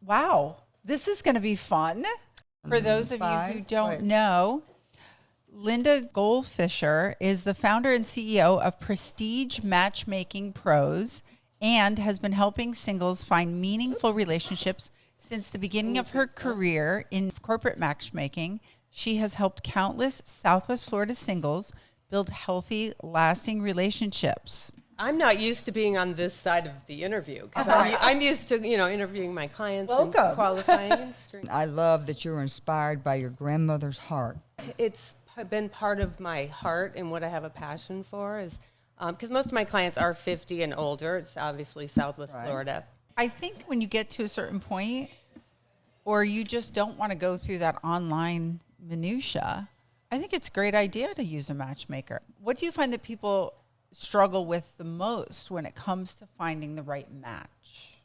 Wow, this is going to be fun. For those of you who don't know, Linda Goldfisher is the founder and CEO of Prestige Matchmaking Pros and has been helping singles find meaningful relationships since the beginning of her career in corporate matchmaking. She has helped countless Southwest Florida singles build healthy, lasting relationships. I'm not used to being on this side of the interview because I'm used to, interviewing my clients and qualifying and screening. I love that you were inspired by your grandmother's heart. It's been part of my heart and what I have a passion for is because most of my clients are 50 and older. It's obviously Southwest Florida. I think when you get to a certain point or you just don't want to go through that online minutia, I think it's a great idea to use a matchmaker. What do you find that people struggle with the most when it comes to finding the right match?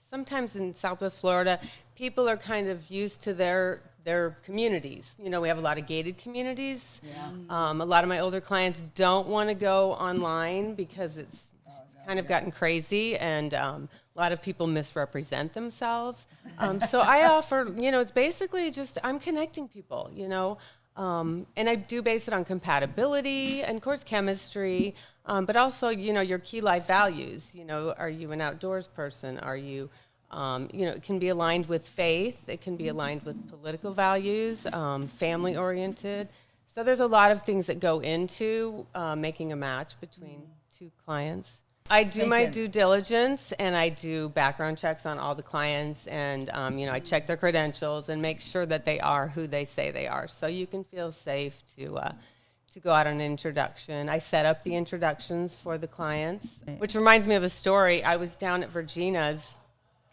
Sometimes in Southwest Florida, people are kind of used to their communities. We have a lot of gated communities. Yeah. A lot of my older clients don't want to go online because it's kind of gotten crazy, and a lot of people misrepresent themselves. So I offer, it's basically just I'm connecting people, and I do base it on compatibility and, of course, chemistry, but also, your key life values. Are you an outdoors person? Are you, it can be aligned with faith. It can be aligned with political values, family-oriented. So there's a lot of things that go into making a match between two clients. I do my due diligence, and I do background checks on all the clients, and I check their credentials and make sure that they are who they say they are. So you can feel safe to go out on an introduction. I set up the introductions for the clients, which reminds me of a story. I was down at Virginia's,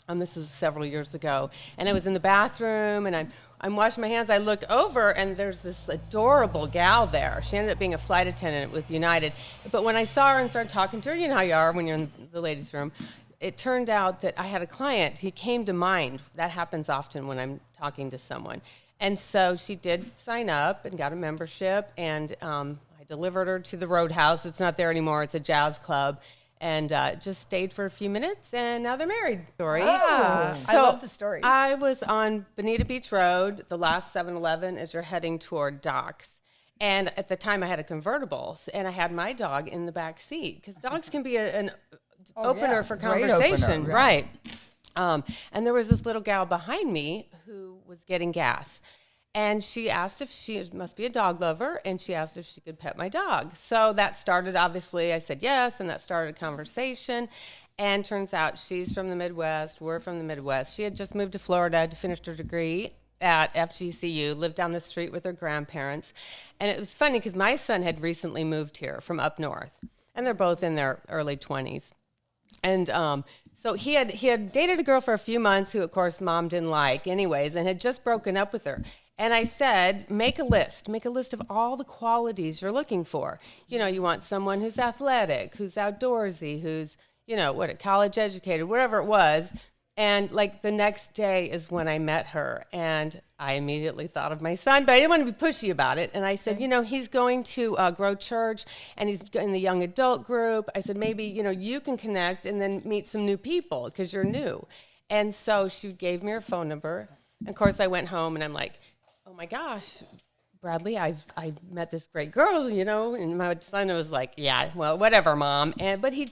and this was several years ago, and I was in the bathroom, and I'm washing my hands. I look over, and there's this adorable gal there. She ended up being a flight attendant with United. But when I saw her and started talking to her, you know how you are when you're in the ladies' room, it turned out that I had a client. He came to mind. That happens often when I'm talking to someone. And so she did sign up and got a membership, and I delivered her to the Roadhouse. It's not there anymore. It's a jazz club. And just stayed for a few minutes, and now they're married. Story. Ah, So I love the stories. I was on Bonita Beach Road, the last 7-Eleven as you're heading toward docks. And at the time, I had a convertible, and I had my dog in the back seat, because dogs can be an opener for conversation. Opener, right. And there was this little gal behind me who was getting gas. And she asked if she must be a dog lover, and she asked if she could pet my dog. So that started, obviously, I said yes, and that started a conversation. And turns out she's from the Midwest, we're from the Midwest. She had just moved to Florida to finish her degree at FGCU, lived down the street with her grandparents. And it was funny because my son had recently moved here from up north, and they're both in their early 20s. And so he had dated a girl for a few months who, of course, mom didn't like anyways, and had just broken up with her. And I said, make a list of all the qualities you're looking for. You want someone who's athletic, who's outdoorsy, who's, college educated, whatever it was. And like the next day is when I met her, and I immediately thought of my son, but I didn't want to be pushy about it. And I said, he's going to Grow Church, and he's in the young adult group. I said, maybe, you can connect and then meet some new people because you're new. And so she gave me her phone number. And of course, I went home, and I'm like, oh my gosh, Bradley, I met this great girl, and my son was like, yeah, well, whatever, Mom. But he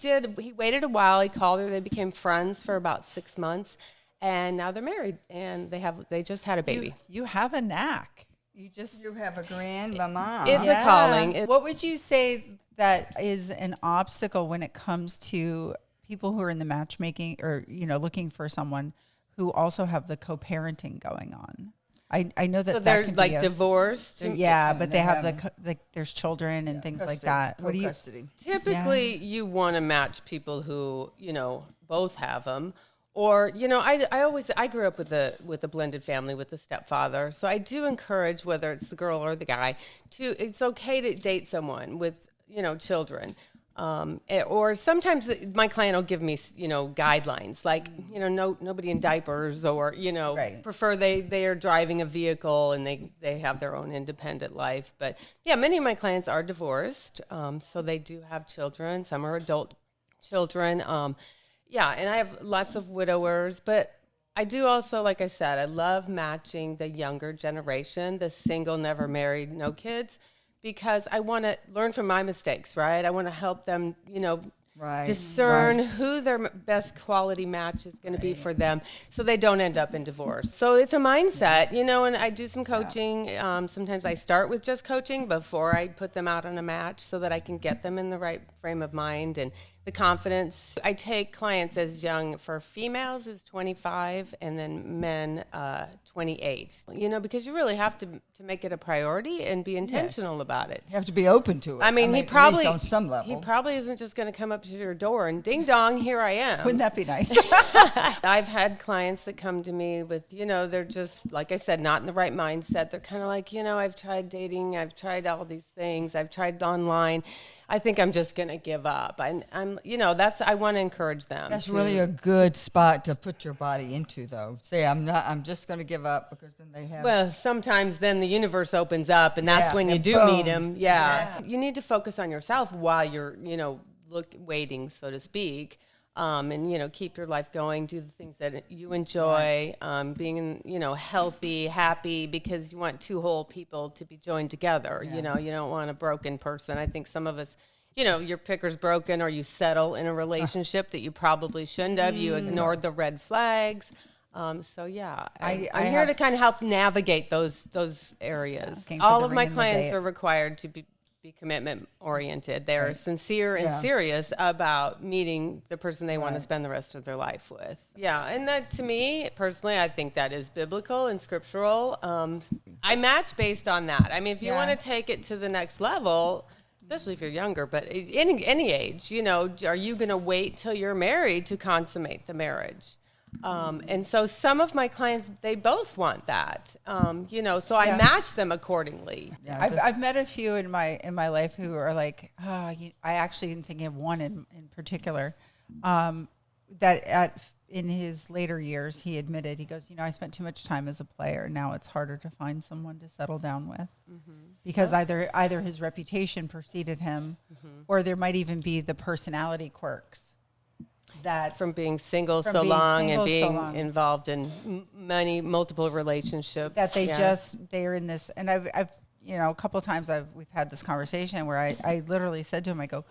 waited a while. He called her. They became friends for about 6 months, and now they're married, and they just had a baby. You have a knack. You have a grandmama. It's a calling. What would you say that is an obstacle when it comes to people who are in the matchmaking or, looking for someone who also have the co-parenting going on? I know that so that they're can like be divorced. Yeah, but they have there's children and things like that. What do you? Custody. Typically, you want to match people who both have them, or I grew up with a blended family with a stepfather, so I do encourage whether it's the girl or the guy it's okay to date someone with children. Or sometimes my client will give me, guidelines like, nobody in diapers or, prefer they are driving a vehicle and they have their own independent life. But yeah, many of my clients are divorced. So they do have children. Some are adult children. And I have lots of widowers, but I do also, like I said, I love matching the younger generation, the single, never married, no kids, because I want to learn from my mistakes, right? I want to help them, discern who their best quality match is going to be for them so they don't end up in divorce. So it's a mindset, and I do some coaching. Sometimes I start with just coaching before I put them out on a match so that I can get them in the right frame of mind and the confidence. I take clients as young. For females is 25 and then men 28, because you really have to make it a priority and be intentional about it. You have to be open to it. I mean, he at probably, least on some level. he probably isn't just going to come up to your door and ding dong, here I am. Wouldn't that be nice? I've had clients that come to me with, they're just, like I said, not in the right mindset. They're kind of like, I've tried dating, I've tried all these things, I've tried online. I think I'm just going to give up. I want to encourage them. That's really a good spot to put your body into, though. Say, I'm just going to give up, because then they have. Well, sometimes then the universe opens up, and that's when you do boom. meet them. Yeah. You need to focus on yourself while you're, waiting, so to speak. And, keep your life going, do the things that you enjoy, being, healthy, happy, because you want two whole people to be joined together. You don't want a broken person. I think some of us, your picker's broken, or you settle in a relationship that you probably shouldn't have. You ignored the red flags. I'm here to kind of help navigate those areas. All of my clients are required to be commitment oriented. They're sincere and serious about meeting the person they want to spend the rest of their life with. Yeah, and that, to me personally, I think that is biblical and scriptural. I match based on that. I mean, if you want to take it to the next level, especially if you're younger, but any age, are you going to wait till you're married to consummate the marriage? And so some of my clients, they both want that, so I match them accordingly. Yeah, I've met a few in my life who are like, I actually am thinking of one in particular, that in his later years, he admitted, he goes, I spent too much time as a player. Now it's harder to find someone to settle down with, because either his reputation preceded him, or there might even be the personality quirks. That from being single so long and being involved in multiple relationships, that they're in this. And I've a couple of times we've had this conversation where I literally said to him, I go,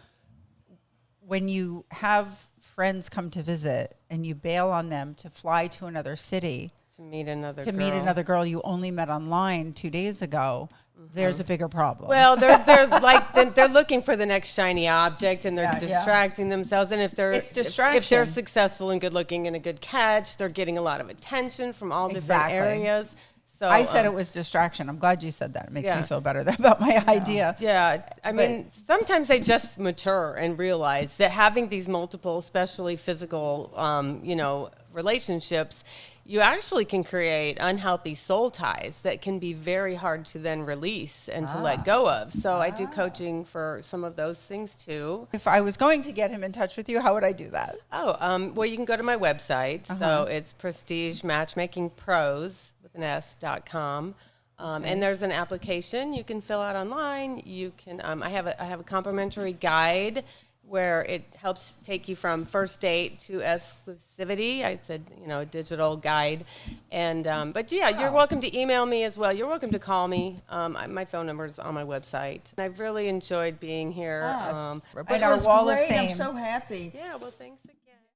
when you have friends come to visit and you bail on them to fly to another city to meet another girl you only met online 2 days ago, there's a bigger problem. Well, they're looking for the next shiny object, and they're distracting themselves. And if they're successful and good looking and a good catch, they're getting a lot of attention from all different areas. So I said it was distraction. I'm glad you said that. It makes me feel better about my idea. Yeah. I mean, sometimes they just mature and realize that having these multiple, especially physical, relationships, you actually can create unhealthy soul ties that can be very hard to then release and to let go of. So I do coaching for some of those things too. If I was going to get him in touch with you, how would I do that? Well, you can go to my website. So it's prestigematchmakingpros.com. And there's an application you can fill out online. You can, I have a complimentary guide where it helps take you from first date to exclusivity. I said, a digital guide. And, you're welcome to email me as well. You're welcome to call me. My phone number is on my website. I've really enjoyed being here. But our it was wall of great. fame. I'm so happy. Yeah, well, thanks again.